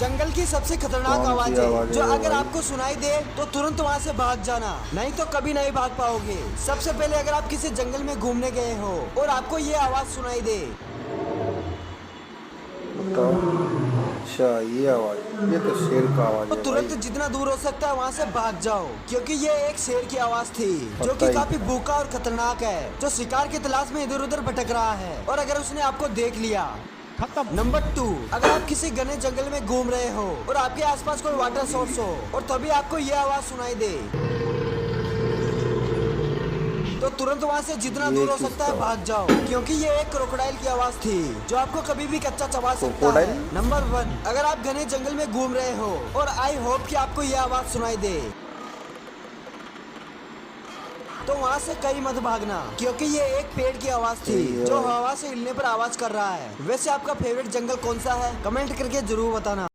जंगल की सबसे खतरनाक कौन सी आवाज है आवाज़ जो है अगर भाई? आपको सुनाई दे तो तुरंत वहाँ से भाग जाना, नहीं तो कभी नहीं भाग पाओगे। सबसे पहले अगर आप किसी जंगल में घूमने गए हो और आपको ये आवाज सुनाई दे बताओ। अच्छा ये आवाज़, ये तो शेर का आवाज़ तो है भाई। तुरंत जितना दूर हो सकता है वहाँ से भाग जाओ, क्योंकि ये एक शेर की आवाज थी जो पता कि ही काफी था। भूखा और खतरनाक है, जो शिकार की तलाश में इधर उधर भटक रहा है और अगर उसने आपको देख लिया। नंबर 2, अगर आप किसी घने जंगल में घूम रहे हो और आपके आसपास कोई वाटर सोर्स हो और तभी आपको ये आवाज सुनाई दे तो तुरंत वहाँ से जितना ये दूर हो सकता किसका है आवाज़ भाग है? जाओ, क्योंकि ये एक क्रोकोडाइल की आवाज थी जो आपको कभी भी कच्चा चबा सकता है। क्रोकोडाइल। नंबर 1, अगर आप घने जंगल में घूम रहे हो और आई होप कि आपको ये आवाज सुनाई दे तो वहाँ से कहीं मत भागना, क्योंकि ये एक पेड़ की आवाज थी सही है जो भाई। हवा से हिलने पर आवाज कर रहा है। वैसे आपका फेवरेट जंगल कौन सा है, कमेंट करके जरूर बताना।